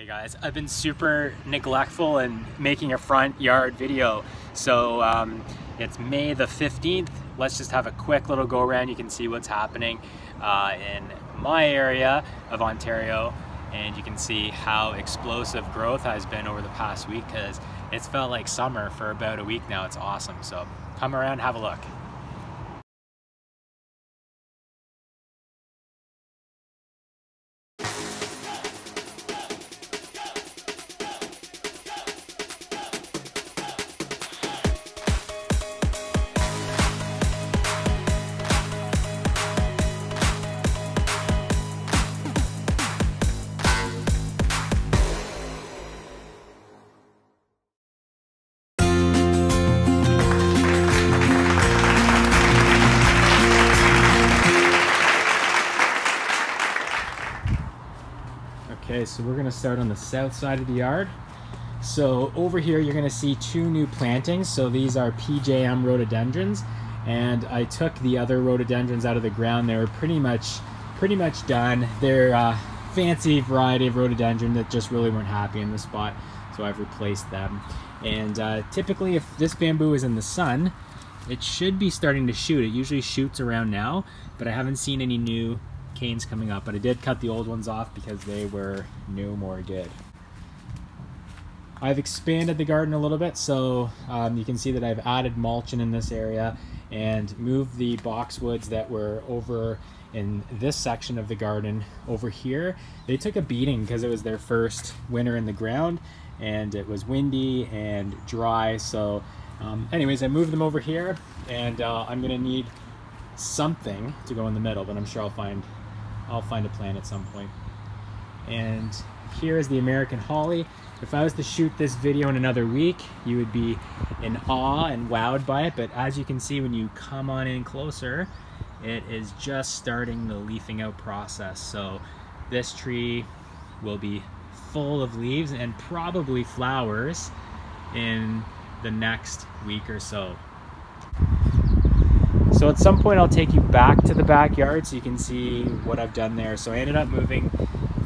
Hey guys, I've been super neglectful in making a front yard video. So it's May the 15th. Let's just have a quick little go around. You can see what's happening in my area of Ontario, and you can see how explosive growth has been over the past week, because it's felt like summer for about a week now. It's awesome. So come around, have a look. Okay, so we're gonna start on the south side of the yard. So over here you're gonna see two new plantings. So these are Pjm Rhododendrons, and I took the other rhododendrons out of the ground. They were pretty much done. They're a fancy variety of rhododendron that just really weren't happy in the spot, so I've replaced them. And typically if this bamboo is in the sun, it should be starting to shoot. It usually shoots around now, but I haven't seen any new canes coming up, but I did cut the old ones off because they were no more good. I've expanded the garden a little bit, so you can see that I've added mulching in this area and moved the boxwoods that were over in this section of the garden over here. They took a beating because it was their first winter in the ground and it was windy and dry. So anyways, I moved them over here, and I'm gonna need something to go in the middle, but I'm sure I'll find a plant at some point. And here is the American holly. If I was to shoot this video in another week, you would be in awe and wowed by it, but as you can see when you come on in closer, it is just starting the leafing out process. So this tree will be full of leaves and probably flowers in the next week or so. So at some point I'll take you back to the backyard so you can see what I've done there. So I ended up moving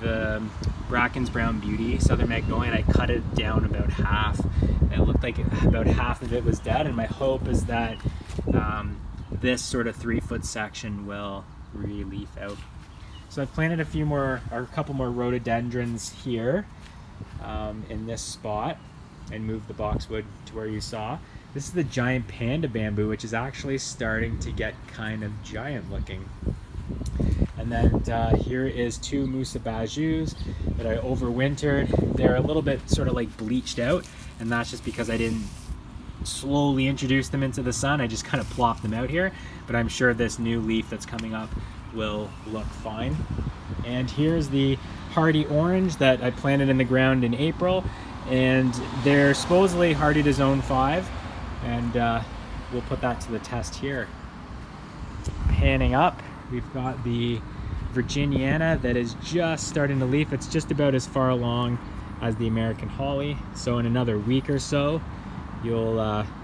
the Bracken's Brown Beauty Southern Magnolia, and I cut it down about half. It looked like about half of it was dead, and my hope is that this sort of 3-foot section will re-leaf out. So I've planted a couple more rhododendrons here in this spot, and moved the boxwood to where you saw. This is the giant Panda bamboo, which is actually starting to get kind of giant looking. And then here is two musabajus that I overwintered. They're a little bit sort of like bleached out, and that's just because I didn't slowly introduce them into the sun. I just kind of plopped them out here, but I'm sure this new leaf that's coming up will look fine. And here's the hardy orange that I planted in the ground in April, and they're supposedly hardy to zone 5. And we'll put that to the test here. Panning up, we've got the Virginiana that is just starting to leaf. It's just about as far along as the American holly. So in another week or so,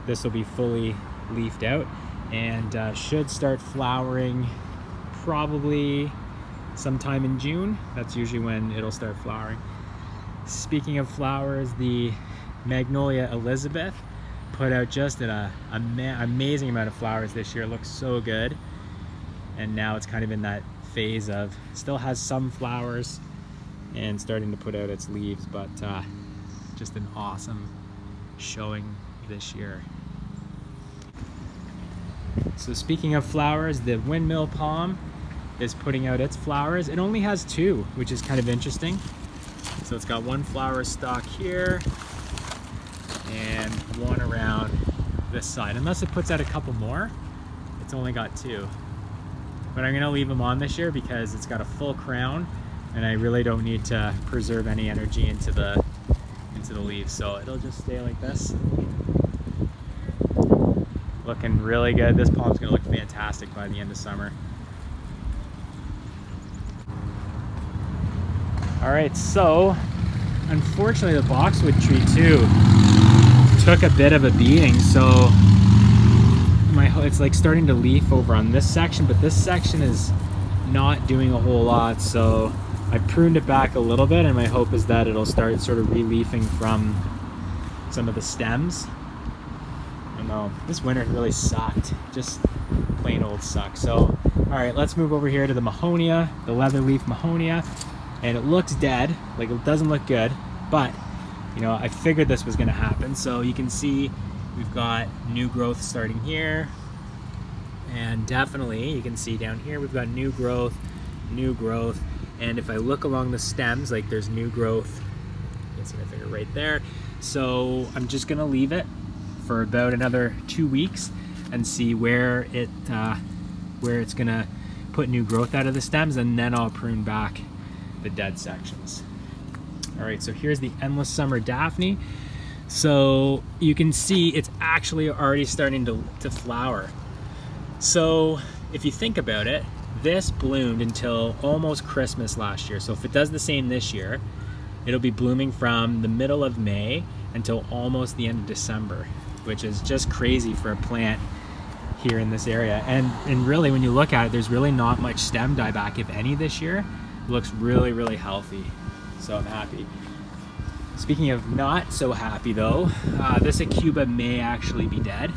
this will be fully leafed out and should start flowering probably sometime in June. That's usually when it'll start flowering. Speaking of flowers, the Magnolia Elizabeth put out just an amazing amount of flowers this year. It looks so good, and now it's kind of in that phase of still has some flowers and starting to put out its leaves, but just an awesome showing this year. So speaking of flowers, the Windmill Palm is putting out its flowers. It only has 2, which is kind of interesting. So it's got 1 flower stalk here and 1 around this side. Unless it puts out a couple more, it's only got 2. But I'm gonna leave them on this year because it's got a full crown, and I really don't need to preserve any energy into the leaves. So it'll just stay like this. Looking really good. This palm's gonna look fantastic by the end of summer. All right, so unfortunately the boxwood tree too took a bit of a beating, so it's like starting to leaf over on this section, but this section is not doing a whole lot. So I pruned it back a little bit, and my hope is that it'll start sort of re-leafing from some of the stems. I don't know, this winter really sucked, just plain old suck. So, all right, let's move over here to the Mahonia, the leatherleaf Mahonia, and it looks dead, like it doesn't look good, but you know, I figured this was gonna happen. So you can see we've got new growth starting here, and definitely you can see down here we've got new growth, and if I look along the stems, like there's new growth. You can see my finger right there. So I'm just gonna leave it for about another 2 weeks and see where it's gonna put new growth out of the stems, and then I'll prune back the dead sections. All right, so here's the Endless Summer Daphne. So you can see it's actually already starting to flower. So if you think about it, this bloomed until almost Christmas last year. So if it does the same this year, it'll be blooming from the middle of May until almost the end of December, which is just crazy for a plant here in this area. And really, when you look at it, there's really not much stem dieback, if any, this year. It looks really, really healthy. So I'm happy. Speaking of not so happy though, this Acuba may actually be dead.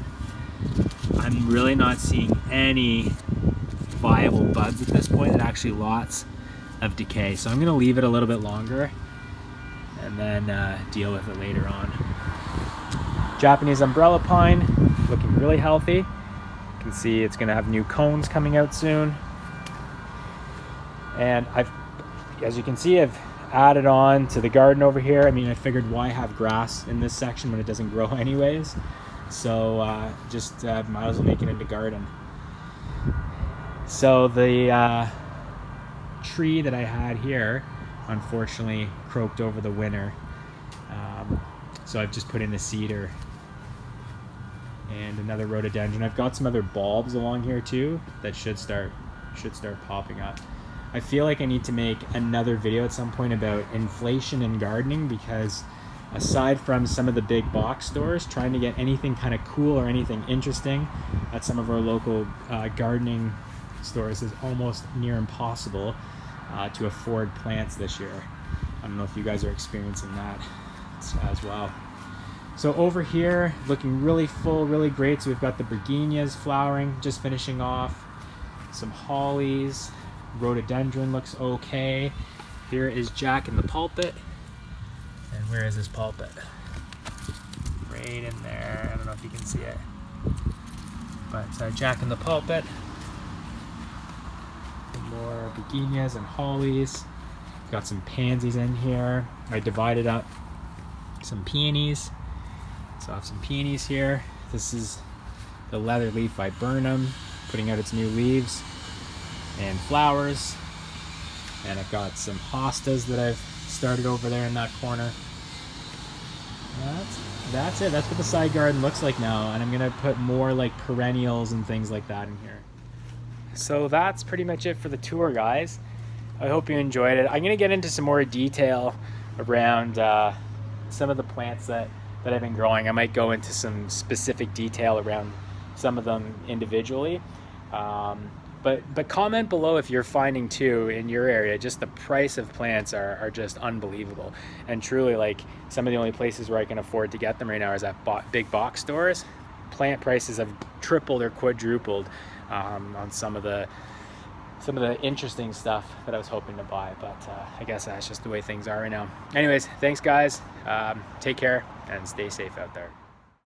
I'm really not seeing any viable buds at this point, and actually lots of decay. So I'm gonna leave it a little bit longer and then deal with it later on. Japanese umbrella pine, looking really healthy. You can see it's gonna have new cones coming out soon. And as you can see, I've added on to the garden over here. I mean, I figured why have grass in this section when it doesn't grow anyways. So just might as well make it into garden. So the tree that I had here unfortunately croaked over the winter. So I've just put in a cedar and another rhododendron. I've got some other bulbs along here too that should start popping up. I feel like I need to make another video at some point about inflation in gardening, because aside from some of the big box stores, trying to get anything kind of cool or anything interesting at some of our local gardening stores is almost near impossible to afford plants this year. I don't know if you guys are experiencing that as well. So over here, looking really full, really great. So we've got the Virginias flowering, just finishing off. Some hollies. Rhododendron looks okay. Here is Jack in the pulpit. And where is his pulpit? Right in there. I don't know if you can see it. But Jack in the pulpit. Some more begonias and hollies. Got some pansies in here. I divided up some peonies. So I have some peonies here. This is the leatherleaf viburnum, putting out its new leaves and flowers. And I've got some hostas that I've started over there in that corner. That's it. That's what the side garden looks like now. And I'm gonna put more like perennials and things like that in here. So that's pretty much it for the tour, guys. I hope you enjoyed it. I'm gonna get into some more detail around some of the plants that I've been growing. I might go into some specific detail around some of them individually. But comment below if you're finding too in your area, just the price of plants are just unbelievable. And truly, like, some of the only places where I can afford to get them right now is at big box stores. Plant prices have tripled or quadrupled on some of the interesting stuff that I was hoping to buy. But I guess that's just the way things are right now. Anyways, thanks guys. Take care and stay safe out there.